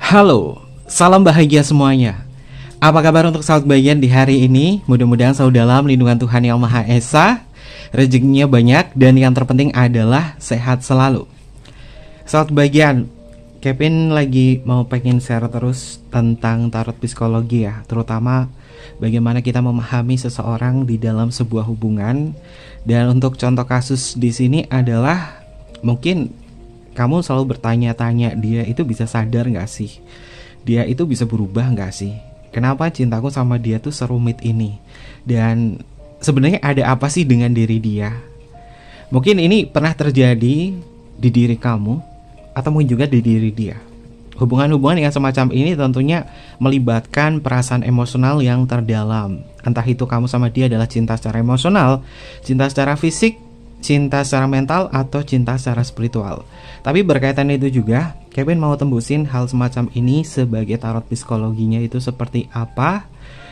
Halo, salam bahagia semuanya. Apa kabar untuk sahabat bagian di hari ini? Mudah-mudahan selalu dalam lindungan Tuhan Yang Maha Esa, rezekinya banyak, dan yang terpenting adalah sehat selalu. Sahabat bagian, Kevin lagi mau pengen share terus tentang tarot psikologi ya, terutama bagaimana kita memahami seseorang di dalam sebuah hubungan. Dan untuk contoh kasus di sini adalah mungkin kamu selalu bertanya-tanya, dia itu bisa sadar gak sih? Dia itu bisa berubah gak sih? Kenapa cintaku sama dia tuh serumit ini? Dan sebenarnya ada apa sih dengan diri dia? Mungkin ini pernah terjadi di diri kamu, atau mungkin juga di diri dia. Hubungan-hubungan yang semacam ini tentunya melibatkan perasaan emosional yang terdalam. Entah itu kamu sama dia adalah cinta secara emosional, cinta secara fisik, cinta secara mental, atau cinta secara spiritual. Tapi berkaitan itu juga, Kevin mau tembusin hal semacam ini sebagai tarot psikologinya itu seperti apa,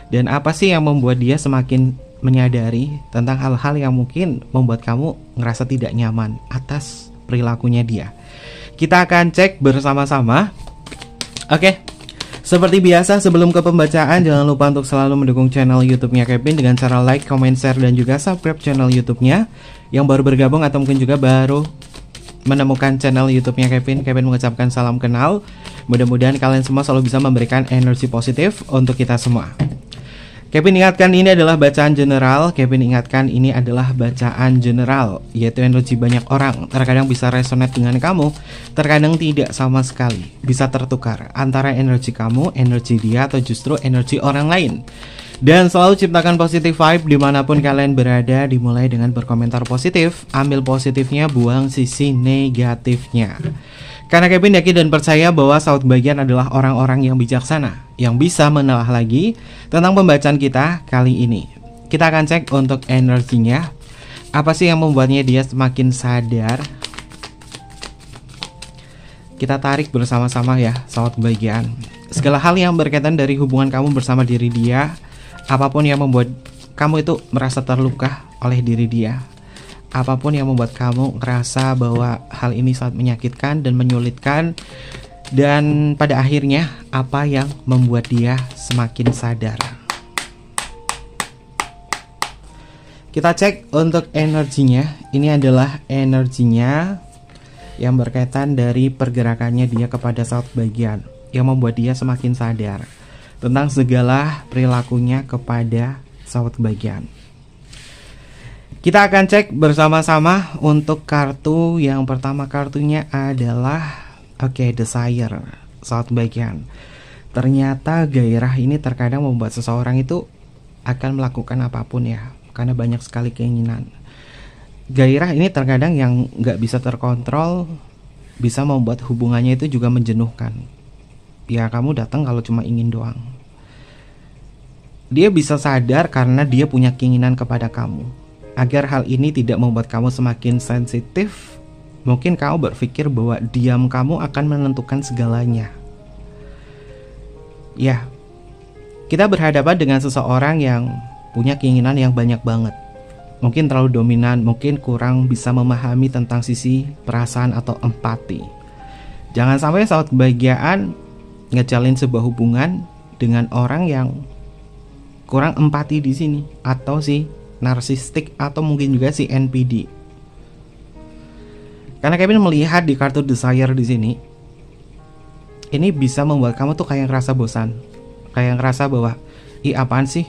dan apa sih yang membuat dia semakin menyadari tentang hal-hal yang mungkin membuat kamu ngerasa tidak nyaman atas perilakunya dia. Kita akan cek bersama-sama. Oke. Seperti biasa, sebelum ke pembacaan, jangan lupa untuk selalu mendukung channel YouTube-nya Kevin dengan cara like, comment, share, dan juga subscribe channel YouTube-nya. Yang baru bergabung atau mungkin juga baru menemukan channel YouTube-nya Kevin mengucapkan salam kenal. Mudah-mudahan kalian semua selalu bisa memberikan energi positif untuk kita semua. Kevin ingatkan ini adalah bacaan general. Yaitu energi banyak orang. Terkadang bisa resonate dengan kamu, terkadang tidak sama sekali. Bisa tertukar antara energi kamu, energi dia, atau justru energi orang lain. Dan selalu ciptakan positive vibe dimanapun kalian berada. Dimulai dengan berkomentar positif, ambil positifnya, buang sisi negatifnya. Karena Kevin yakin dan percaya bahwa sahabat bagian adalah orang-orang yang bijaksana, yang bisa menelaah lagi tentang pembacaan kita kali ini. Kita akan cek untuk energinya. Apa sih yang membuatnya dia semakin sadar? Kita tarik bersama-sama ya, sahabat bagian. Segala hal yang berkaitan dari hubungan kamu bersama diri dia, apapun yang membuat kamu itu merasa terluka oleh diri dia, apapun yang membuat kamu merasa bahwa hal ini sangat menyakitkan dan menyulitkan, dan pada akhirnya apa yang membuat dia semakin sadar. Kita cek untuk energinya. Ini adalah energinya yang berkaitan dari pergerakannya dia kepada sahabat bagian, yang membuat dia semakin sadar tentang segala perilakunya kepada sahabat bagian. Kita akan cek bersama-sama untuk kartu yang pertama. Kartunya adalah Desire, sahabat bagian. Ternyata gairah ini terkadang membuat seseorang itu akan melakukan apapun ya, karena banyak sekali keinginan. Gairah ini terkadang yang gak bisa terkontrol, bisa membuat hubungannya itu juga menjenuhkan. Ya kamu datang kalau cuma ingin doang. Dia bisa sadar karena dia punya keinginan kepada kamu. Agar hal ini tidak membuat kamu semakin sensitif, mungkin kamu berpikir bahwa diam kamu akan menentukan segalanya. Ya, kita berhadapan dengan seseorang yang punya keinginan yang banyak banget. Mungkin terlalu dominan, mungkin kurang bisa memahami tentang sisi perasaan atau empati. Jangan sampai saat kebahagiaan ngejalin sebuah hubungan dengan orang yang kurang empati di sini, atau si narsistik, atau mungkin juga si NPD. Karena Kevin melihat di kartu Desire di sini, ini bisa membuat kamu tuh kayak ngerasa bosan, kayak ngerasa bahwa apaan sih,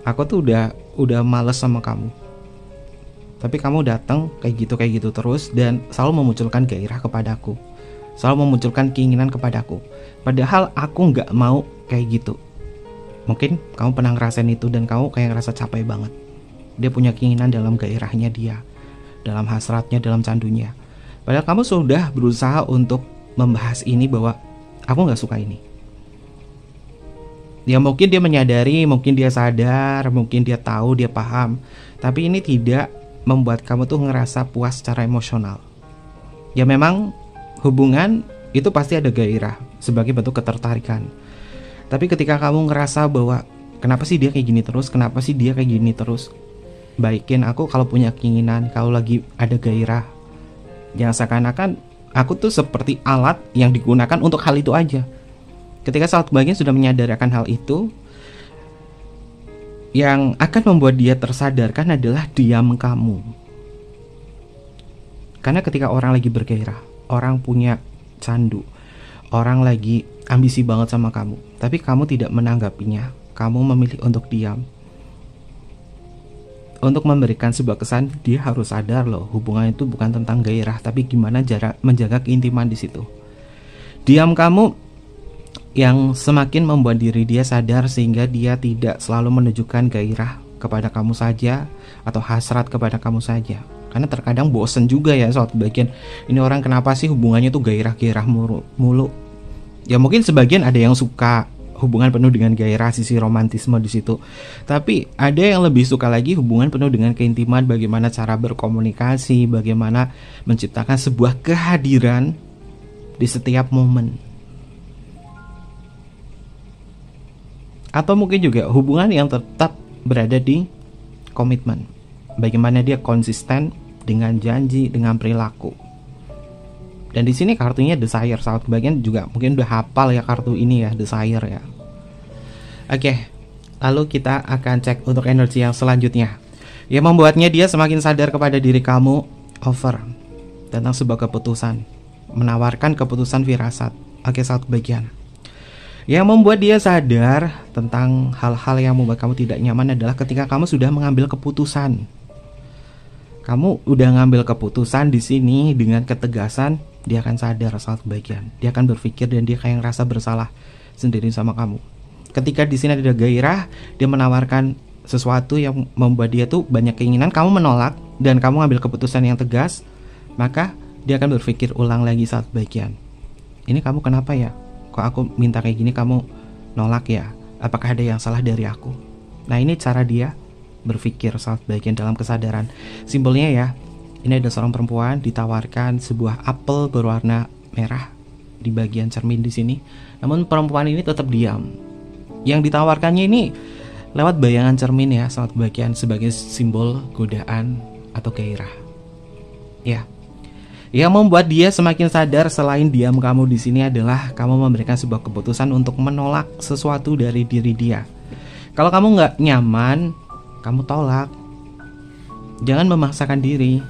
aku tuh udah males sama kamu, tapi kamu datang kayak gitu terus dan selalu memunculkan gairah kepadaku, selalu memunculkan keinginan kepadaku, padahal aku nggak mau kayak gitu. Mungkin kamu pernah ngerasain itu dan kamu kayak ngerasa capek banget. Dia punya keinginan dalam gairahnya dia, dalam hasratnya, dalam candunya. Padahal kamu sudah berusaha untuk membahas ini bahwa aku gak suka ini. Ya mungkin dia menyadari, mungkin dia sadar, mungkin dia tahu, dia paham. Tapi ini tidak membuat kamu tuh ngerasa puas secara emosional. Ya memang hubungan itu pasti ada gairah sebagai bentuk ketertarikan. Tapi ketika kamu ngerasa bahwa kenapa sih dia kayak gini terus, kenapa sih dia kayak gini terus, baikin aku kalau punya keinginan, kalau lagi ada gairah. Jangan seakan-akan aku tuh seperti alat yang digunakan untuk hal itu aja. Ketika sahabat kebahagiaan sudah menyadari akan hal itu, yang akan membuat dia tersadarkan adalah diam kamu. Karena ketika orang lagi bergairah, orang punya candu, orang lagi ambisi banget sama kamu, tapi kamu tidak menanggapinya, kamu memilih untuk diam, untuk memberikan sebuah kesan dia harus sadar loh, hubungan itu bukan tentang gairah, tapi gimana cara menjaga keintiman di situ. Diam kamu yang semakin membuat diri dia sadar, sehingga dia tidak selalu menunjukkan gairah kepada kamu saja atau hasrat kepada kamu saja. Karena terkadang bosen juga ya soal bagian ini, orang kenapa sih hubungannya tuh gairah-gairah mulu. Ya mungkin sebagian ada yang suka hubungan penuh dengan gairah, sisi romantisme di situ. Tapi ada yang lebih suka lagi hubungan penuh dengan keintiman, bagaimana cara berkomunikasi, bagaimana menciptakan sebuah kehadiran di setiap momen. Atau mungkin juga hubungan yang tetap berada di komitmen. Bagaimana dia konsisten dengan janji, dengan perilaku. Dan di sini kartunya desire, sahabat kebahagiaan juga mungkin udah hafal ya kartu ini ya, desire ya. Oke, lalu kita akan cek untuk energi yang selanjutnya. Yang membuatnya dia semakin sadar kepada diri kamu, offer tentang sebuah keputusan, menawarkan keputusan firasat. Oke, sahabat kebahagiaan. Yang membuat dia sadar tentang hal-hal yang membuat kamu tidak nyaman adalah ketika kamu sudah mengambil keputusan. Kamu udah ngambil keputusan di sini dengan ketegasan, dia akan sadar saat kebahagiaan. Dia akan berpikir dan dia kayak ngerasa bersalah sendiri sama kamu. Ketika di sini ada gairah, dia menawarkan sesuatu yang membuat dia tuh banyak keinginan, kamu menolak dan kamu ngambil keputusan yang tegas, maka dia akan berpikir ulang lagi saat kebahagiaan. Ini kamu kenapa ya? Kok aku minta kayak gini kamu nolak ya? Apakah ada yang salah dari aku? Nah, ini cara dia berpikir saat bagian dalam kesadaran. Simbolnya ya, ini ada seorang perempuan ditawarkan sebuah apel berwarna merah di bagian cermin di sini. Namun perempuan ini tetap diam. Yang ditawarkannya ini lewat bayangan cermin ya, saat bagian sebagai simbol godaan atau gairah. Ya. Yang membuat dia semakin sadar selain diam kamu di sini adalah kamu memberikan sebuah keputusan untuk menolak sesuatu dari diri dia. Kalau kamu nggak nyaman, kamu tolak. Jangan memaksakan diri.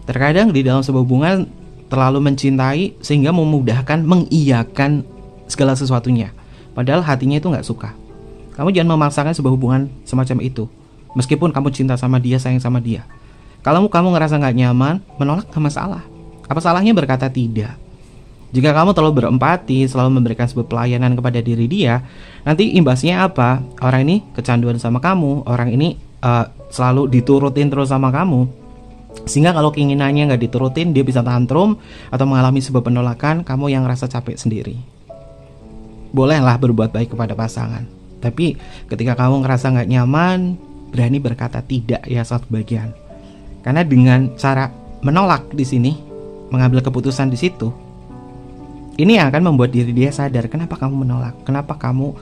Terkadang di dalam sebuah hubungan terlalu mencintai sehingga memudahkan mengiyakan segala sesuatunya, padahal hatinya itu nggak suka. Kamu jangan memaksakan sebuah hubungan semacam itu. Meskipun kamu cinta sama dia, sayang sama dia, kalau kamu ngerasa nggak nyaman, menolak gak masalah. Apa salahnya berkata tidak? Jika kamu terlalu berempati, selalu memberikan sebuah pelayanan kepada diri dia, nanti imbasnya apa? Orang ini kecanduan sama kamu, orang ini selalu diturutin terus sama kamu, sehingga kalau keinginannya nggak diturutin, dia bisa tantrum atau mengalami sebuah penolakan. Kamu yang rasa capek sendiri. Bolehlah berbuat baik kepada pasangan, tapi ketika kamu ngerasa nggak nyaman, berani berkata tidak ya saat bagian. Karena dengan cara menolak di sini, mengambil keputusan di situ, ini yang akan membuat diri dia sadar kenapa kamu menolak, kenapa kamu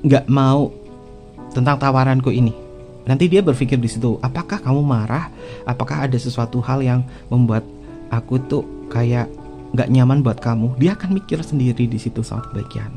nggak mau tentang tawaranku ini. Nanti dia berpikir di situ, apakah kamu marah, apakah ada sesuatu hal yang membuat aku tuh kayak nggak nyaman buat kamu. Dia akan mikir sendiri di situ saat bagian.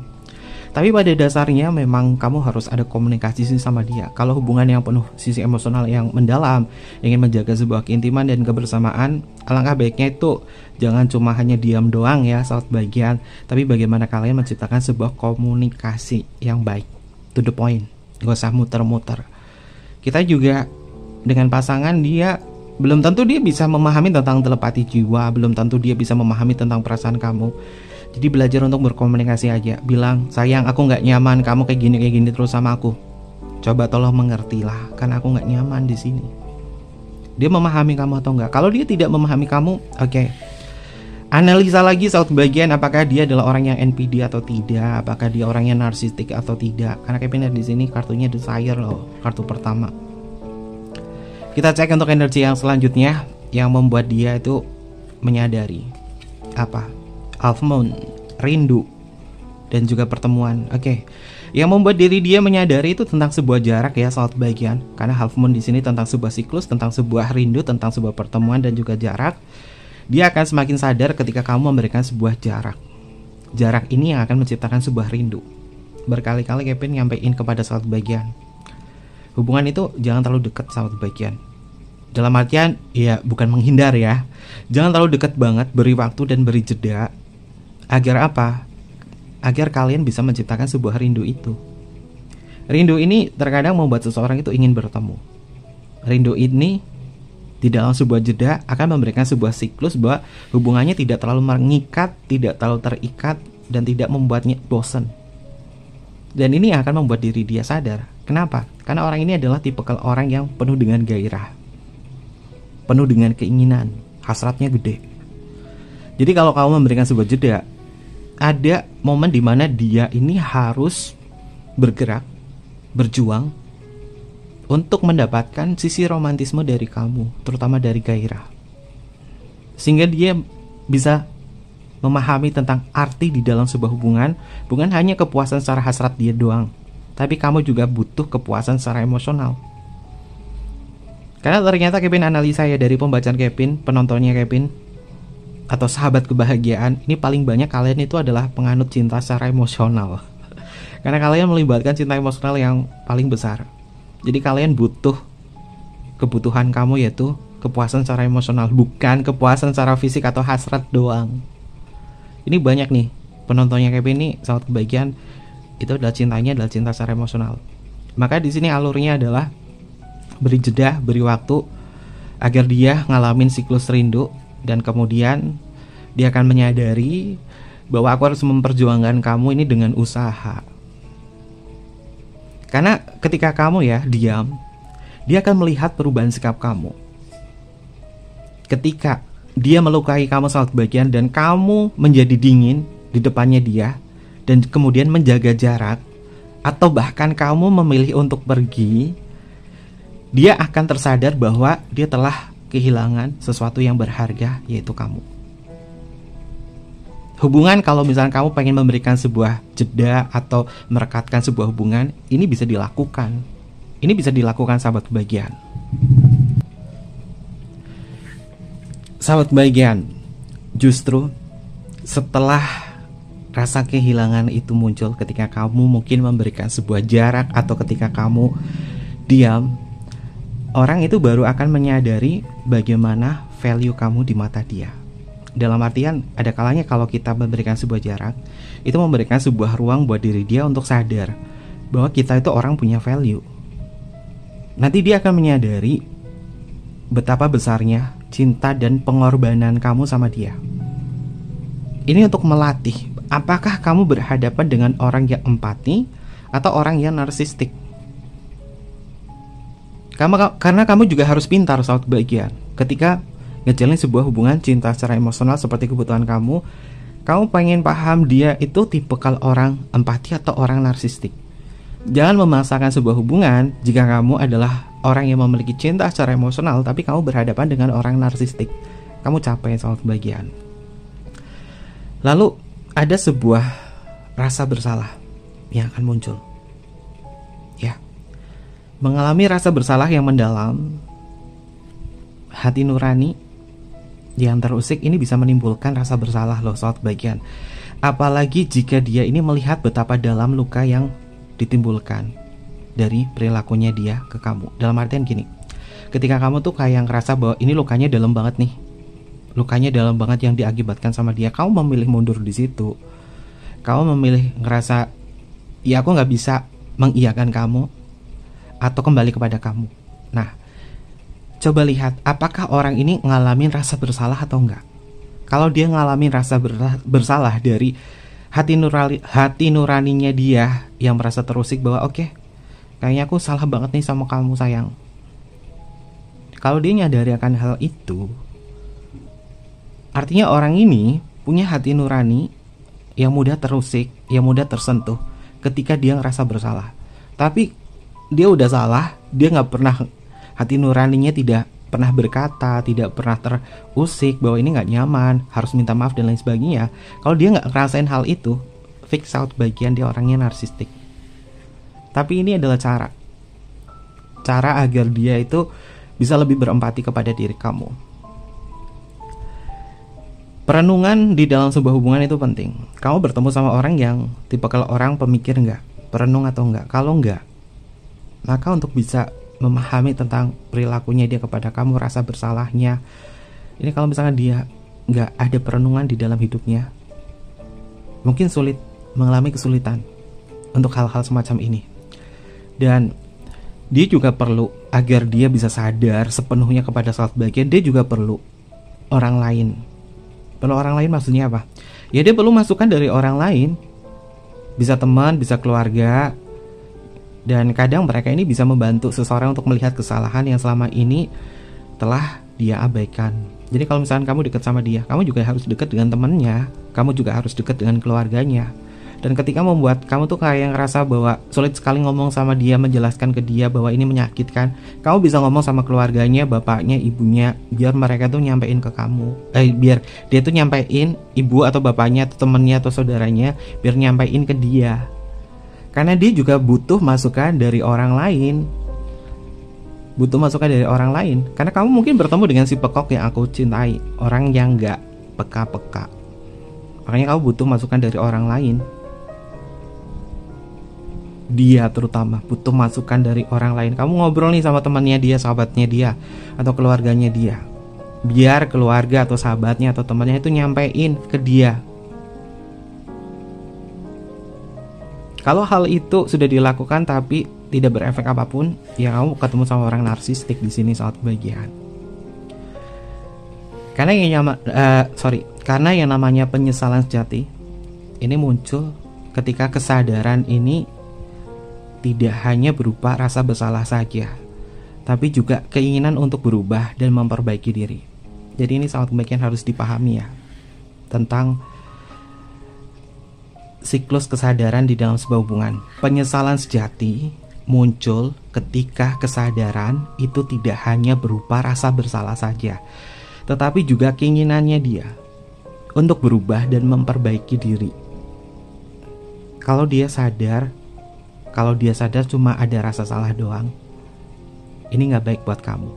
Tapi pada dasarnya memang kamu harus ada komunikasi sama dia. Kalau hubungan yang penuh sisi emosional yang mendalam, ingin menjaga sebuah keintiman dan kebersamaan, alangkah baiknya itu jangan cuma hanya diam doang ya saat bagian, tapi bagaimana kalian menciptakan sebuah komunikasi yang baik, to the point, gak usah muter-muter. Kita juga dengan pasangan, dia belum tentu dia bisa memahami tentang telepati jiwa, belum tentu dia bisa memahami tentang perasaan kamu. Jadi belajar untuk berkomunikasi aja. Bilang, sayang aku gak nyaman kamu kayak gini terus sama aku. Coba tolong mengertilah, kan aku gak nyaman di sini. Dia memahami kamu atau enggak? Kalau dia tidak memahami kamu, oke. Analisa lagi saat bagian, apakah dia adalah orang yang NPD atau tidak, apakah dia orang yang narsistik atau tidak. Karena kayak di sini kartunya desire loh, kartu pertama. Kita cek untuk energi yang selanjutnya yang membuat dia itu menyadari apa? Half moon, rindu, dan juga pertemuan. Oke. Yang membuat diri dia menyadari itu tentang sebuah jarak ya saat bagian. Karena half moon di sini tentang sebuah siklus, tentang sebuah rindu, tentang sebuah pertemuan dan juga jarak. Dia akan semakin sadar ketika kamu memberikan sebuah jarak. Jarak ini yang akan menciptakan sebuah rindu. Berkali-kali Kevin nyampein kepada sahabat bagian, hubungan itu jangan terlalu dekat sahabat bagian. Dalam artian ya bukan menghindar ya, jangan terlalu dekat banget, beri waktu dan beri jeda. Agar apa? Agar kalian bisa menciptakan sebuah rindu itu. Rindu ini terkadang membuat seseorang itu ingin bertemu. Rindu ini di dalam sebuah jeda akan memberikan sebuah siklus bahwa hubungannya tidak terlalu mengikat, tidak terlalu terikat, dan tidak membuatnya bosan. Dan ini akan membuat diri dia sadar. Kenapa? Karena orang ini adalah tipikal orang yang penuh dengan gairah, penuh dengan keinginan, hasratnya gede. Jadi kalau kamu memberikan sebuah jeda, ada momen dimana dia ini harus bergerak, berjuang untuk mendapatkan sisi romantisme dari kamu, terutama dari gairah, sehingga dia bisa memahami tentang arti di dalam sebuah hubungan. Bukan hanya kepuasan secara hasrat dia doang, tapi kamu juga butuh kepuasan secara emosional. Karena ternyata Kevin analisa ya, dari pembacaan Kevin, penontonnya Kevin, atau sahabat kebahagiaan, ini paling banyak kalian itu adalah penganut cinta secara emosional. Karena kalian melibatkan cinta emosional yang paling besar. Jadi kalian butuh kebutuhan kamu yaitu kepuasan secara emosional, bukan kepuasan secara fisik atau hasrat doang. Ini banyak nih penontonnya Kevin nih, sahabat kebahagiaan, itu adalah cintanya adalah cinta secara emosional. Maka di sini alurnya adalah beri jeda, beri waktu agar dia ngalamin siklus rindu, dan kemudian dia akan menyadari bahwa aku harus memperjuangkan kamu ini dengan usaha. Karena ketika kamu ya diam, dia akan melihat perubahan sikap kamu. Ketika dia melukai kamu saat bagian dan kamu menjadi dingin di depannya dia, dan kemudian menjaga jarak, atau bahkan kamu memilih untuk pergi, dia akan tersadar bahwa dia telah kehilangan sesuatu yang berharga, yaitu kamu. Hubungan, kalau misalnya kamu pengen memberikan sebuah jeda atau merekatkan sebuah hubungan, ini bisa dilakukan. Ini bisa dilakukan sahabat kebahagiaan. Sahabat kebahagiaan, justru setelah rasa kehilangan itu muncul ketika kamu mungkin memberikan sebuah jarak, atau ketika kamu diam, orang itu baru akan menyadari bagaimana value kamu di mata dia. Dalam artian, ada kalanya kalau kita memberikan sebuah jarak, itu memberikan sebuah ruang buat diri dia untuk sadar bahwa kita itu orang punya value. Nanti dia akan menyadari betapa besarnya cinta dan pengorbanan kamu sama dia. Ini untuk melatih apakah kamu berhadapan dengan orang yang empati atau orang yang narsistik. Karena kamu juga harus pintar saat kebahagiaan. Ketika ngejalin sebuah hubungan cinta secara emosional seperti kebutuhan kamu pengen paham dia itu tipikal orang empati atau orang narsistik. Jangan memaksakan sebuah hubungan jika kamu adalah orang yang memiliki cinta secara emosional tapi kamu berhadapan dengan orang narsistik. Kamu capek soal kebahagiaan. Lalu ada sebuah rasa bersalah yang akan muncul. Ya. Mengalami rasa bersalah yang mendalam, hati nurani yang terusik ini bisa menimbulkan rasa bersalah loh soal kebahagiaan. Apalagi jika dia ini melihat betapa dalam luka yang ditimbulkan dari perilakunya dia ke kamu. Dalam artian gini, ketika kamu tuh kayak ngerasa bahwa ini lukanya dalam banget nih, lukanya dalam banget yang diakibatkan sama dia, kamu memilih mundur di situ. Kamu memilih ngerasa, ya aku nggak bisa mengiyakan kamu atau kembali kepada kamu. Nah, coba lihat apakah orang ini ngalamin rasa bersalah atau enggak. Kalau dia ngalamin rasa bersalah dari hati nuraninya dia yang merasa terusik bahwa oke, kayaknya aku salah banget nih sama kamu sayang. Kalau dia nyadari akan hal itu, artinya orang ini punya hati nurani yang mudah terusik, yang mudah tersentuh ketika dia ngerasa bersalah. Tapi dia udah salah, dia gak pernah, hati nuraninya tidak pernah berkata, tidak pernah terusik bahwa ini gak nyaman, harus minta maaf dan lain sebagainya. Kalau dia gak ngerasain hal itu, fix out bagian dia orangnya narsistik. Tapi ini adalah cara agar dia itu bisa lebih berempati kepada diri kamu. Perenungan di dalam sebuah hubungan itu penting. Kamu bertemu sama orang yang tipe kalau orang pemikir nggak, perenung atau enggak. Kalau enggak, maka untuk bisa memahami tentang perilakunya dia kepada kamu, rasa bersalahnya, ini kalau misalkan dia nggak ada perenungan di dalam hidupnya, mungkin sulit, mengalami kesulitan untuk hal-hal semacam ini. Dan dia juga perlu, agar dia bisa sadar sepenuhnya kepada saat bagian, dia juga perlu orang lain. Perlu orang lain maksudnya apa? Ya dia perlu masukan dari orang lain. Bisa teman, bisa keluarga. Dan kadang mereka ini bisa membantu seseorang untuk melihat kesalahan yang selama ini telah dia abaikan. Jadi kalau misalkan kamu dekat sama dia, kamu juga harus dekat dengan temannya, kamu juga harus dekat dengan keluarganya. Dan ketika membuat kamu tuh kayak ngerasa bahwa sulit sekali ngomong sama dia, menjelaskan ke dia bahwa ini menyakitkan, kamu bisa ngomong sama keluarganya, bapaknya, ibunya, biar mereka tuh nyampein ke kamu, biar dia tuh nyampein, ibu atau bapaknya atau temennya atau saudaranya, biar nyampein ke dia. Karena dia juga butuh masukan dari orang lain. Butuh masukan dari orang lain. Karena kamu mungkin bertemu dengan si pekok yang aku cintai, orang yang gak peka-peka. Makanya kamu butuh masukan dari orang lain. Dia terutama butuh masukan dari orang lain. Kamu ngobrol nih sama temannya dia, sahabatnya dia, atau keluarganya dia, biar keluarga atau sahabatnya atau temannya itu nyampein ke dia. Kalau hal itu sudah dilakukan tapi tidak berefek apapun, ya kamu ketemu sama orang narsistik di sini saat kebahagiaan. Karena yang namanya penyesalan sejati ini muncul ketika kesadaran ini tidak hanya berupa rasa bersalah saja, tapi juga keinginan untuk berubah dan memperbaiki diri. Jadi ini sangat bagian harus dipahami ya, tentang siklus kesadaran di dalam sebuah hubungan. Penyesalan sejati muncul ketika kesadaran itu tidak hanya berupa rasa bersalah saja, tetapi juga keinginannya dia untuk berubah dan memperbaiki diri. Kalau dia sadar cuma ada rasa salah doang, ini gak baik buat kamu.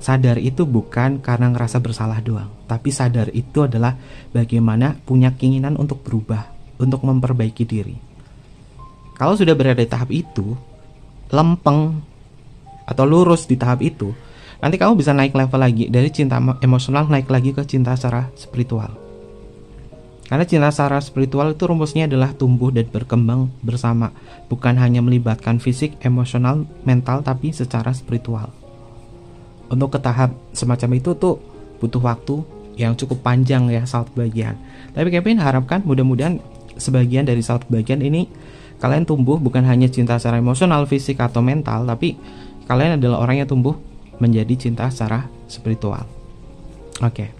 Sadar itu bukan karena ngerasa bersalah doang, tapi sadar itu adalah bagaimana punya keinginan untuk berubah, untuk memperbaiki diri. Kalau sudah berada di tahap itu, lempeng atau lurus di tahap itu, nanti kamu bisa naik level lagi, dari cinta emosional naik lagi ke cinta secara spiritual. Karena cinta secara spiritual itu rumusnya adalah tumbuh dan berkembang bersama, bukan hanya melibatkan fisik, emosional, mental, tapi secara spiritual. Untuk ke tahap semacam itu tuh butuh waktu yang cukup panjang ya saat kebahagiaan. Tapi Kevin harapkan mudah-mudahan sebagian dari saat kebahagiaan ini kalian tumbuh bukan hanya cinta secara emosional, fisik, atau mental, tapi kalian adalah orang yang tumbuh menjadi cinta secara spiritual. Oke.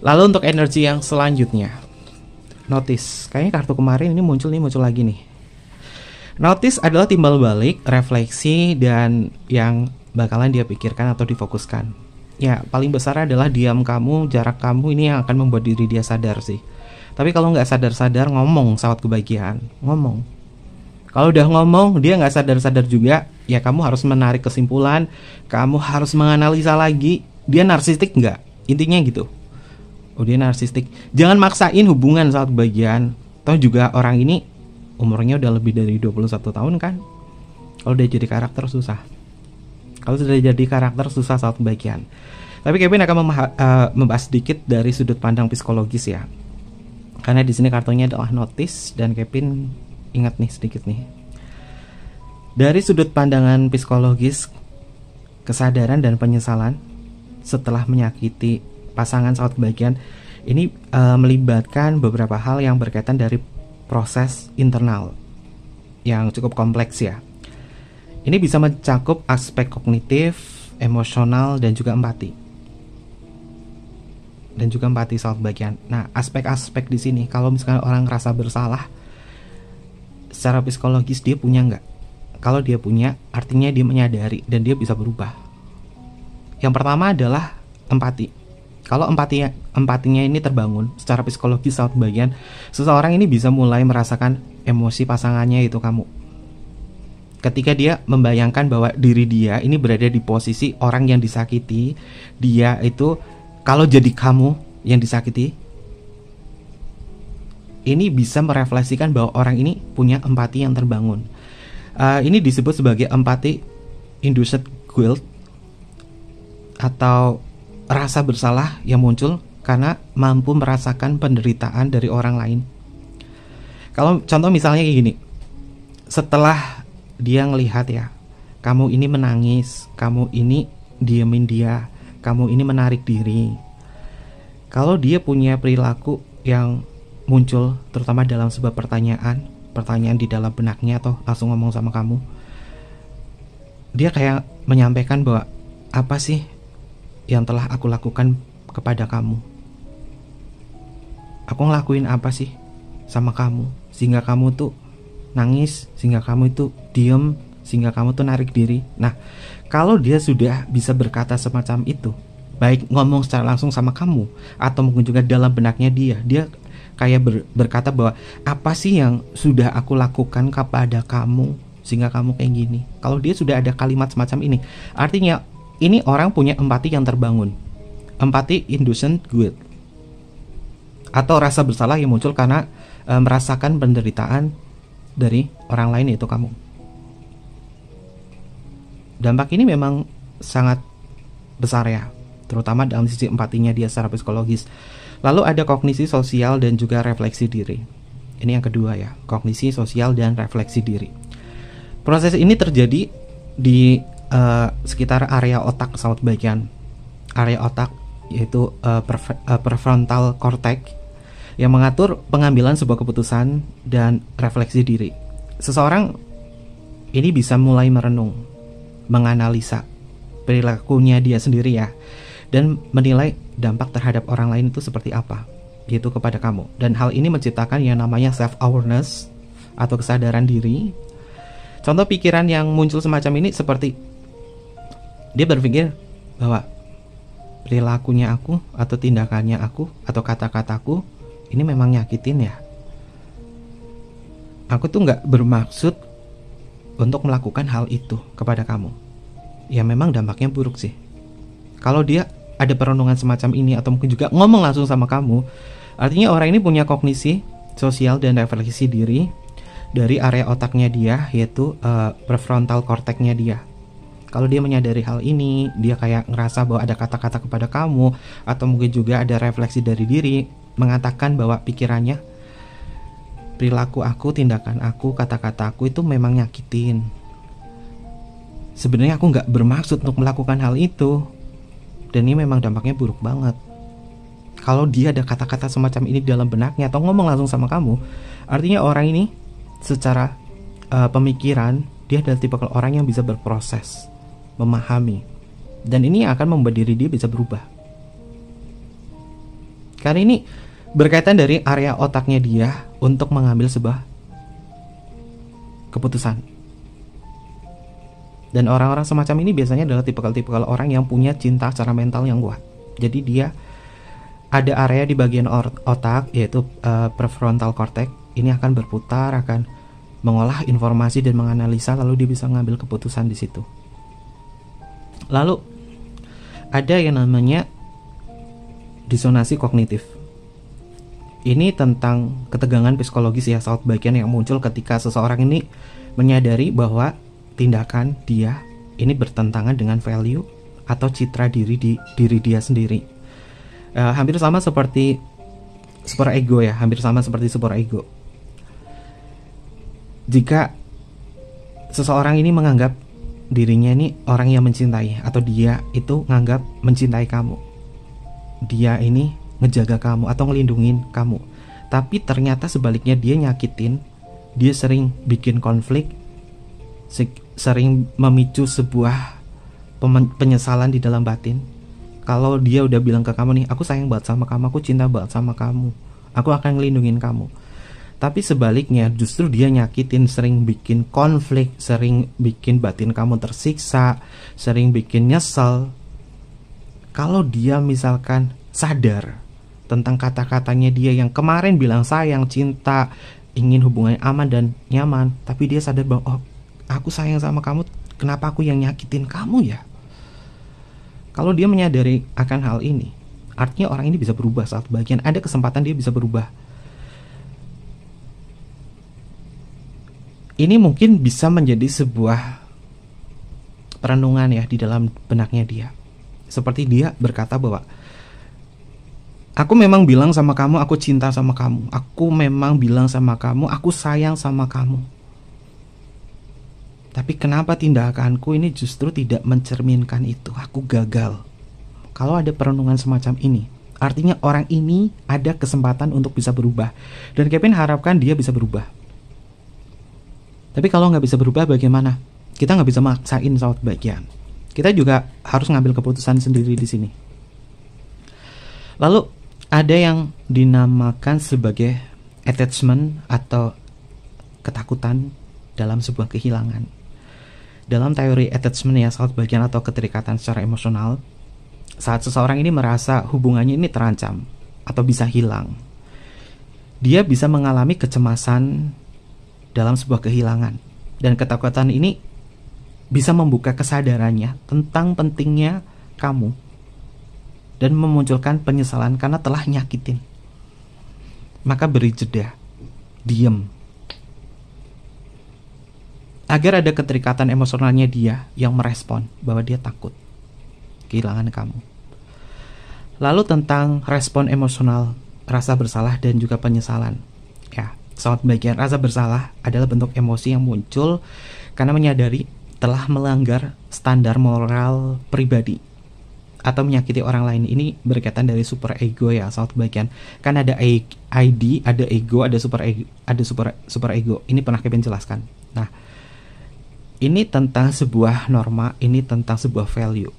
Lalu untuk energi yang selanjutnya, notice. Kayaknya kartu kemarin ini muncul lagi nih. Notice adalah timbal balik, refleksi, dan yang bakalan dia pikirkan atau difokuskan. Ya, paling besar adalah diam kamu, jarak kamu, ini yang akan membuat diri dia sadar sih. Tapi kalau nggak sadar-sadar, ngomong saat kebahagiaan, ngomong. Kalau udah ngomong, dia nggak sadar-sadar juga, ya kamu harus menarik kesimpulan, kamu harus menganalisa lagi, dia narsistik nggak? Intinya gitu. Oh, dia narsistik. Jangan maksain hubungan saat kebahagiaan. Toh juga orang ini umurnya udah lebih dari 21 tahun kan. Kalau udah jadi karakter susah. Kalau sudah jadi karakter susah saat kebahagiaan. Tapi Kevin akan membahas sedikit dari sudut pandang psikologis ya. Karena di sini kartunya adalah notice, dan Kevin ingat nih sedikit nih. Dari sudut pandangan psikologis, kesadaran dan penyesalan setelah menyakiti pasangan saat kebahagiaan ini melibatkan beberapa hal yang berkaitan dari proses internal yang cukup kompleks ya. Ini bisa mencakup aspek kognitif, emosional, dan juga empati. Saat kebahagiaan. Nah, aspek-aspek di sini, kalau misalkan orang ngerasa bersalah, secara psikologis dia punya nggak? Kalau dia punya, artinya dia menyadari dan dia bisa berubah. Yang pertama adalah empati. Kalau empatinya ini terbangun secara psikologis saat kebahagiaan, seseorang ini bisa mulai merasakan emosi pasangannya, itu kamu. Ketika dia membayangkan bahwa diri dia ini berada di posisi orang yang disakiti, dia itu kalau jadi kamu, yang disakiti, ini bisa merefleksikan bahwa orang ini punya empati yang terbangun. Ini disebut sebagai empati induced guilt, atau rasa bersalah yang muncul karena mampu merasakan penderitaan dari orang lain. Kalau contoh misalnya kayak gini, setelah dia ngelihat ya, kamu ini menangis, kamu ini diemin dia, kamu ini menarik diri. Kalau dia punya perilaku yang muncul terutama dalam sebuah pertanyaan di dalam benaknya atau langsung ngomong sama kamu, dia kayak menyampaikan bahwa apa sih yang telah aku lakukan kepada kamu? Aku ngelakuin apa sih sama kamu sehingga kamu tuh nangis, sehingga kamu itu diem, sehingga kamu tuh narik diri. Nah, kalau dia sudah bisa berkata semacam itu, baik ngomong secara langsung sama kamu atau mungkin juga dalam benaknya dia kayak berkata bahwa apa sih yang sudah aku lakukan kepada kamu sehingga kamu kayak gini. Kalau dia sudah ada kalimat semacam ini, artinya ini orang punya empati yang terbangun, empati induced guilt, atau rasa bersalah yang muncul karena merasakan penderitaan dari orang lain, yaitu kamu. Dampak ini memang sangat besar ya, terutama dalam sisi empatinya dia secara psikologis. Lalu ada kognisi sosial dan juga refleksi diri. Ini yang kedua ya, kognisi sosial dan refleksi diri. Proses ini terjadi di sekitar area otak saut bagian. Area otak yaitu prefrontal cortex yang mengatur pengambilan sebuah keputusan dan refleksi diri. Seseorang ini bisa mulai merenung, menganalisa perilakunya dia sendiri ya, dan menilai dampak terhadap orang lain itu seperti apa, yaitu kepada kamu. Dan hal ini menciptakan yang namanya self-awareness atau kesadaran diri. Contoh pikiran yang muncul semacam ini seperti dia berpikir bahwa perilakunya aku atau tindakannya aku atau kata-kataku ini memang nyakitin ya. Aku tuh gak bermaksud untuk melakukan hal itu kepada kamu. Ya memang dampaknya buruk sih. Kalau dia ada perenungan semacam ini atau mungkin juga ngomong langsung sama kamu, artinya orang ini punya kognisi sosial dan refleksi diri dari area otaknya dia, yaitu prefrontal cortex-nya dia. Kalau dia menyadari hal ini, dia kayak ngerasa bahwa ada kata-kata kepada kamu, atau mungkin juga ada refleksi dari diri, mengatakan bahwa pikirannya, perilaku aku, tindakan aku, kata-kata aku itu memang nyakitin. Sebenarnya aku gak bermaksud untuk melakukan hal itu, dan ini memang dampaknya buruk banget. Kalau dia ada kata-kata semacam ini dalam benaknya atau ngomong langsung sama kamu, artinya orang ini secara pemikiran dia adalah tipe orang yang bisa berproses, memahami, dan ini akan membuat diri dia bisa berubah. Karena ini berkaitan dari area otaknya dia untuk mengambil sebuah keputusan. Dan orang-orang semacam ini biasanya adalah tipikal orang yang punya cinta secara mental yang kuat. Jadi dia ada area di bagian otak, yaitu prefrontal cortex. Ini akan berputar, akan mengolah informasi dan menganalisa, lalu dia bisa mengambil keputusan di situ. Lalu ada yang namanya disonansi kognitif. Ini tentang ketegangan psikologis ya, saat bagian yang muncul ketika seseorang ini menyadari bahwa tindakan dia ini bertentangan dengan value atau citra diri dia sendiri. Hampir sama seperti super ego ya, hampir sama seperti super ego. Jika seseorang ini menganggap dirinya ini orang yang mencintai, atau dia itu menganggap mencintai kamu, dia ini ngejaga kamu atau ngelindungin kamu, tapi ternyata sebaliknya dia nyakitin, dia sering bikin konflik, sering memicu sebuah penyesalan di dalam batin. Kalau dia udah bilang ke kamu nih, aku sayang banget sama kamu, aku cinta banget sama kamu, aku akan ngelindungin kamu, tapi sebaliknya justru dia nyakitin, sering bikin konflik, sering bikin batin kamu tersiksa, sering bikin nyesel. Kalau dia misalkan sadar tentang kata-katanya dia yang kemarin bilang sayang, cinta, ingin hubungan aman dan nyaman, tapi dia sadar bahwa oh, aku sayang sama kamu, kenapa aku yang nyakitin kamu ya? Kalau dia menyadari akan hal ini, Artinya orang ini bisa berubah saat bagian, ada kesempatan dia bisa berubah. Ini mungkin bisa menjadi sebuah perenungan ya di dalam benaknya dia. Seperti dia berkata bahwa aku memang bilang sama kamu, aku cinta sama kamu. Aku memang bilang sama kamu, aku sayang sama kamu. Tapi kenapa tindakanku ini justru tidak mencerminkan itu? Aku gagal. Kalau ada perenungan semacam ini, artinya orang ini ada kesempatan untuk bisa berubah. Dan Kevin harapkan dia bisa berubah. Tapi kalau nggak bisa berubah bagaimana? Kita nggak bisa maksain sahabat bagian. Kita juga harus ngambil keputusan sendiri di sini. Lalu ada yang dinamakan sebagai attachment atau ketakutan dalam sebuah kehilangan. Dalam teori attachment ya sahabat bagian atau keterikatan secara emosional, saat seseorang ini merasa hubungannya ini terancam atau bisa hilang, dia bisa mengalami kecemasan dalam sebuah kehilangan, dan ketakutan ini bisa membuka kesadarannya tentang pentingnya kamu dan memunculkan penyesalan karena telah nyakitin. Maka beri jeda, diem, agar ada keterikatan emosionalnya dia yang merespon bahwa dia takut kehilangan kamu. Lalu tentang respon emosional, rasa bersalah dan juga penyesalan. Ya, sahabat bagian, rasa bersalah adalah bentuk emosi yang muncul karena menyadari telah melanggar standar moral pribadi atau menyakiti orang lain. Ini berkaitan dari super ego ya sahabat bagian. Kan ada ID, ada ego, ada super ego. Ini pernah Kevin jelaskan. Nah, ini tentang sebuah norma, ini tentang sebuah value.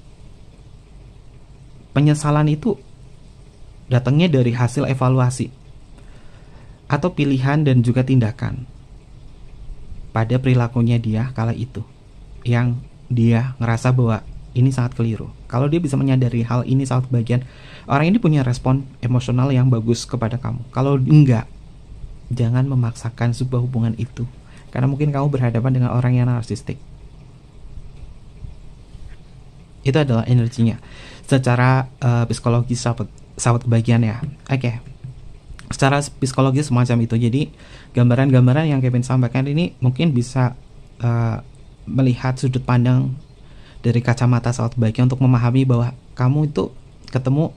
Penyesalan itu datangnya dari hasil evaluasi atau pilihan dan juga tindakan pada perilakunya dia kala itu, yang dia ngerasa bahwa ini sangat keliru. Kalau dia bisa menyadari hal ini saat bagian, orang ini punya respon emosional yang bagus kepada kamu. Kalau enggak, jangan memaksakan sebuah hubungan itu, karena mungkin kamu berhadapan dengan orang yang narsistik. Itu adalah energinya secara psikologis sahabat bagian ya. Oke. Secara psikologis semacam itu. Jadi gambaran-gambaran yang Kevin sampaikan ini mungkin bisa melihat sudut pandang dari kacamata sahabat baiknya untuk memahami bahwa kamu itu ketemu,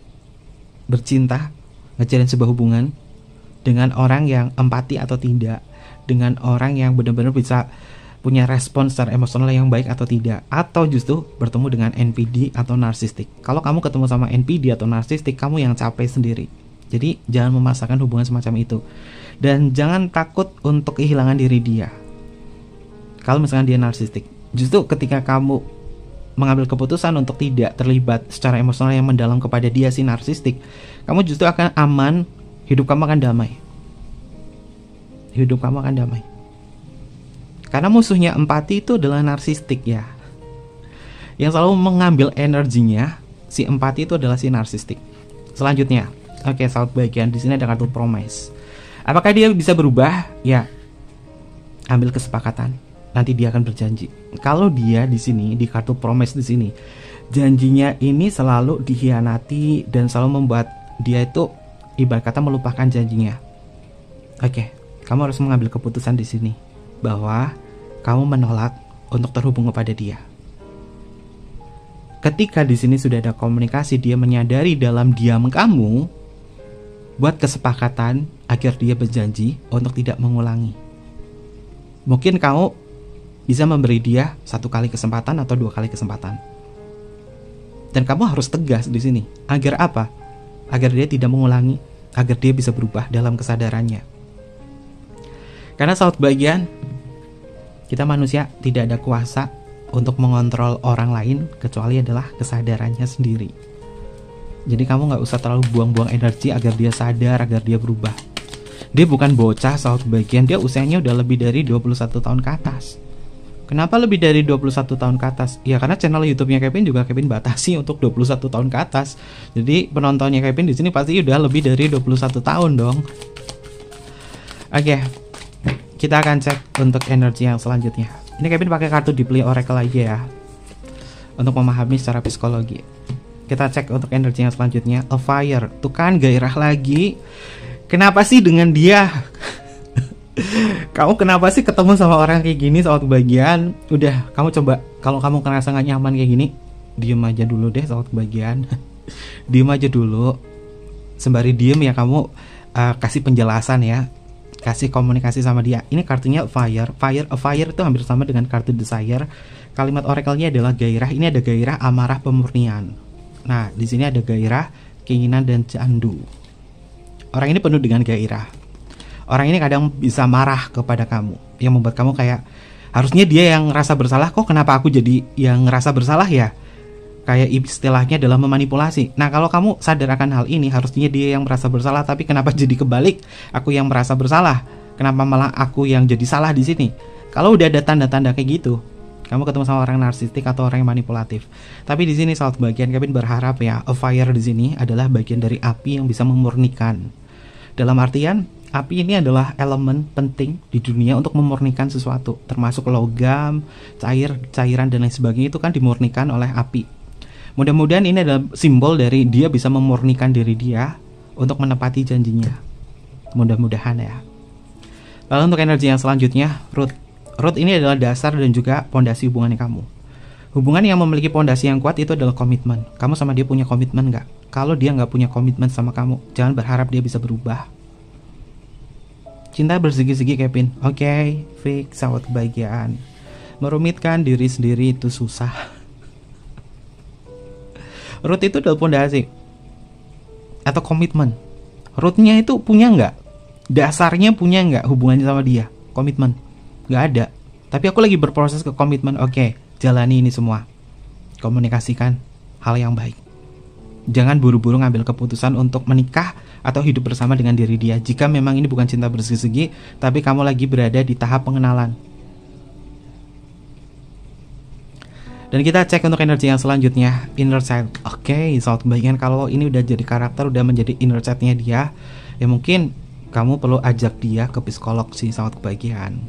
bercinta, ngejalin sebuah hubungan dengan orang yang empati atau tidak, dengan orang yang benar-benar bisa punya respon secara emosional yang baik atau tidak, atau justru bertemu dengan NPD atau narsistik. Kalau kamu ketemu sama NPD atau narsistik, kamu yang capek sendiri. Jadi jangan memaksakan hubungan semacam itu, dan jangan takut untuk kehilangan diri dia. Kalau misalkan dia narsistik, justru ketika kamu mengambil keputusan untuk tidak terlibat secara emosional yang mendalam kepada dia si narsistik, kamu justru akan aman, hidup kamu akan damai. Hidup kamu akan damai. Karena musuhnya empati itu adalah narsistik ya. Yang selalu mengambil energinya si empati itu adalah si narsistik. Selanjutnya, oke, sahabat bagian, di sini ada kartu promise. Apakah dia bisa berubah? Ya, ambil kesepakatan. Nanti dia akan berjanji. Kalau dia di sini di kartu promise di sini, janjinya ini selalu dikhianati dan selalu membuat dia itu ibarat kata melupakan janjinya. Oke, kamu harus mengambil keputusan di sini bahwa kamu menolak untuk terhubung kepada dia. Ketika di sini sudah ada komunikasi, dia menyadari dalam diam kamu, buat kesepakatan agar dia berjanji untuk tidak mengulangi. Mungkin kamu bisa memberi dia 1 kali kesempatan atau 2 kali kesempatan. Dan kamu harus tegas di sini. Agar apa? Agar dia tidak mengulangi, agar dia bisa berubah dalam kesadarannya. Karena sahabat bagian, kita manusia tidak ada kuasa untuk mengontrol orang lain kecuali adalah kesadarannya sendiri. Jadi kamu gak usah terlalu buang-buang energi agar dia sadar, agar dia berubah. Dia bukan bocah sahabat bagian, dia usianya udah lebih dari 21 tahun ke atas. Kenapa lebih dari 21 tahun ke atas? Ya karena channel YouTube-nya Kevin juga Kevin batasi untuk 21 tahun ke atas. Jadi penontonnya Kevin di sini pasti udah lebih dari 21 tahun dong. Oke. Kita akan cek untuk energi yang selanjutnya. Ini Kevin pakai kartu Deeply Oracle aja ya, untuk memahami secara psikologi. Kita cek untuk energi yang selanjutnya, a fire. Tuh kan gairah lagi. Kenapa sih dengan dia? Kamu kenapa sih ketemu sama orang kayak gini soal kebahagiaan? Udah, kamu coba, kalau kamu ngerasa gak nyaman kayak gini, diem aja dulu deh soal kebahagiaan. Diem aja dulu. Sembari diem ya kamu kasih penjelasan ya, kasih komunikasi sama dia. Ini kartunya fire. A fire itu hampir sama dengan kartu desire. Kalimat oracle-nya adalah gairah. Ini ada gairah, amarah, pemurnian. Nah, di sini ada gairah, keinginan, dan candu. Orang ini penuh dengan gairah. Orang ini kadang bisa marah kepada kamu, yang membuat kamu kayak harusnya dia yang ngerasa bersalah, kok kenapa aku jadi yang ngerasa bersalah ya? Kayak istilahnya adalah memanipulasi. Nah, kalau kamu sadar akan hal ini, harusnya dia yang merasa bersalah, tapi kenapa jadi kebalik? Aku yang merasa bersalah. Kenapa malah aku yang jadi salah di sini? Kalau udah ada tanda-tanda kayak gitu, kamu ketemu sama orang narsistik atau orang yang manipulatif. Tapi di sini saat bagian Kevin berharap ya, a fire di sini adalah bagian dari api yang bisa memurnikan. Dalam artian, api ini adalah elemen penting di dunia untuk memurnikan sesuatu, termasuk logam, cairan dan lain sebagainya itu kan dimurnikan oleh api. Mudah-mudahan ini adalah simbol dari dia bisa memurnikan diri dia untuk menepati janjinya. Mudah-mudahan ya. Lalu untuk energi yang selanjutnya, root. Root ini adalah dasar dan juga pondasi hubungannya kamu. Hubungan yang memiliki pondasi yang kuat itu adalah komitmen. Kamu sama dia punya komitmen nggak? Kalau dia nggak punya komitmen sama kamu, jangan berharap dia bisa berubah. Cinta bersegi-segi Kevin. Oke, fix sahabat kebahagiaan. Merumitkan diri sendiri itu susah. Root itu adalah pondasi atau komitmen. Rootnya itu punya nggak? Dasarnya punya nggak hubungannya sama dia? Komitmen. Nggak ada. Tapi aku lagi berproses ke komitmen. Oke, jalani ini semua. Komunikasikan hal yang baik. Jangan buru-buru ngambil keputusan untuk menikah atau hidup bersama dengan diri dia. Jika memang ini bukan cinta bersegi-segi, tapi kamu lagi berada di tahap pengenalan. Dan kita cek untuk energi yang selanjutnya, inner child. Oke, sahabat kebahagiaan, kalau ini udah jadi karakter, udah menjadi inner childnya dia, ya mungkin kamu perlu ajak dia ke psikolog sih, sahabat kebahagiaan.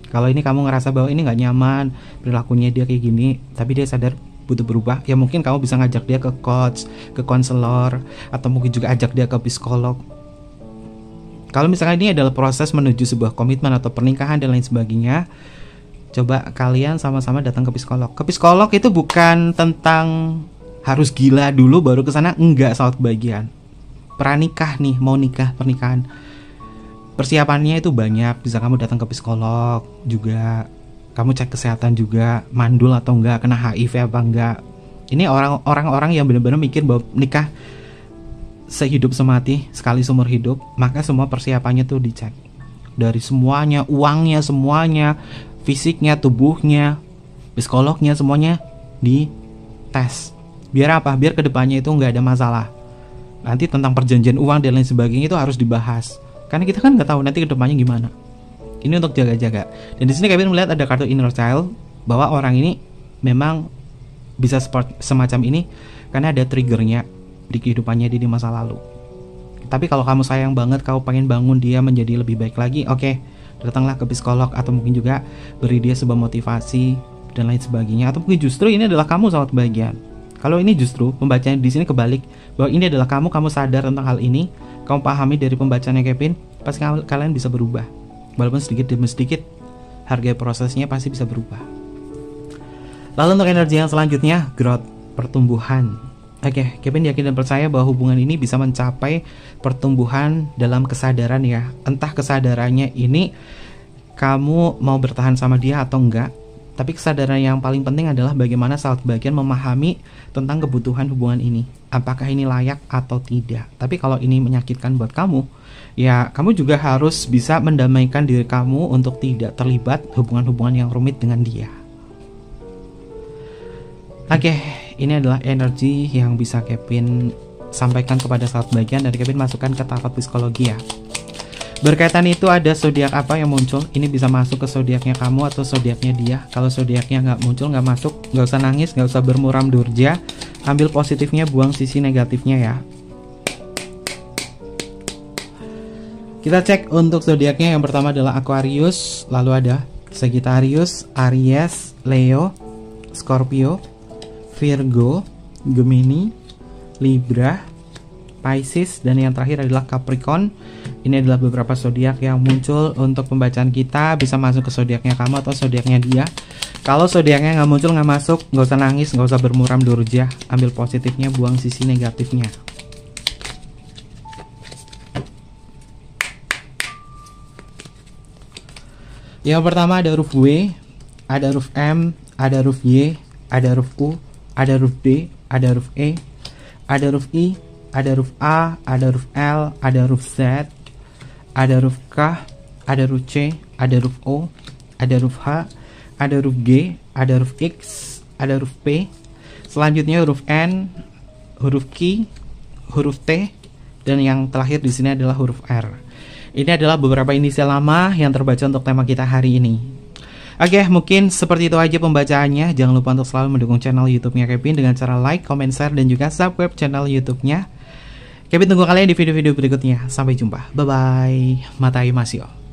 Kalau ini kamu ngerasa bahwa ini nggak nyaman, perilakunya dia kayak gini, tapi dia sadar butuh berubah, ya mungkin kamu bisa ngajak dia ke coach, ke konselor, atau mungkin juga ajak dia ke psikolog. Kalau misalnya ini adalah proses menuju sebuah komitmen atau pernikahan dan lain sebagainya, coba kalian sama-sama datang ke psikolog. Ke psikolog itu bukan tentang harus gila dulu baru ke sana, enggak, sahabat kebahagiaan. Pranikah nih, mau nikah, pernikahan, persiapannya itu banyak. Bisa kamu datang ke psikolog juga, kamu cek kesehatan juga, mandul atau enggak, kena HIV apa enggak. Ini orang-orang yang benar-benar mikir bahwa nikah sehidup semati, sekali seumur hidup, maka semua persiapannya tuh dicek. Dari semuanya, uangnya, semuanya, fisiknya, tubuhnya, psikolognya, semuanya dites. Biar apa? Biar kedepannya itu nggak ada masalah. Nanti tentang perjanjian uang dan lain sebagainya itu harus dibahas. Karena kita kan nggak tahu nanti kedepannya gimana. Ini untuk jaga-jaga. Dan di sini Kevin melihat ada kartu inner child, bahwa orang ini memang bisa semacam ini karena ada triggernya di kehidupannya dia di masa lalu. Tapi kalau kamu sayang banget, kamu pengen bangun dia menjadi lebih baik lagi, oke, datanglah ke psikolog, atau mungkin juga beri dia sebuah motivasi dan lain sebagainya. Atau mungkin justru ini adalah kamu sahabat kebahagiaan. Kalau ini justru pembacaan di sini kebalik, bahwa ini adalah kamu sadar tentang hal ini, kamu pahami dari pembacaannya Kevin, pasti kalian bisa berubah. Walaupun sedikit demi sedikit, harga prosesnya pasti bisa berubah. Lalu untuk energi yang selanjutnya, growth, pertumbuhan. Oke, Kevin yakin dan percaya bahwa hubungan ini bisa mencapai pertumbuhan dalam kesadaran ya. Entah kesadarannya ini kamu mau bertahan sama dia atau enggak, tapi kesadaran yang paling penting adalah bagaimana saat bagian memahami tentang kebutuhan hubungan ini. Apakah ini layak atau tidak. Tapi kalau ini menyakitkan buat kamu, ya kamu juga harus bisa mendamaikan diri kamu untuk tidak terlibat hubungan-hubungan yang rumit dengan dia. Oke, ini adalah energi yang bisa Kevin sampaikan kepada sahabat bagian, dari Kevin masukkan ke tarot psikologi ya. Berkaitan itu ada zodiak apa yang muncul, ini bisa masuk ke zodiaknya kamu atau zodiaknya dia. Kalau zodiaknya nggak muncul, nggak masuk, nggak usah nangis, nggak usah bermuram durja, ambil positifnya, buang sisi negatifnya ya. Kita cek untuk zodiaknya. Yang pertama adalah Aquarius, lalu ada Sagittarius, Aries, Leo, Scorpio, Virgo, Gemini, Libra, Pisces, dan yang terakhir adalah Capricorn. Ini adalah beberapa zodiak yang muncul untuk pembacaan kita. Bisa masuk ke zodiaknya kamu atau zodiaknya dia. Kalau zodiaknya nggak muncul, nggak masuk, nggak usah nangis, nggak usah bermuram durja. Ambil positifnya, buang sisi negatifnya. Yang pertama ada huruf W, ada huruf M, ada huruf Y, ada huruf U, ada huruf D, ada huruf E, ada huruf I, ada huruf A, ada huruf L, ada huruf Z, ada huruf K, ada huruf C, ada huruf O, ada huruf H, ada huruf G, ada huruf X, ada huruf P. Selanjutnya huruf N, huruf Q, huruf T, dan yang terakhir di sini adalah huruf R. Ini adalah beberapa inisial lama yang terbaca untuk tema kita hari ini. Oke, mungkin seperti itu aja pembacaannya. Jangan lupa untuk selalu mendukung channel YouTube-nya Kevin dengan cara like, comment, share, dan juga subscribe channel YouTube-nya. Kevin tunggu kalian di video-video berikutnya. Sampai jumpa. Bye-bye. Matai Masio.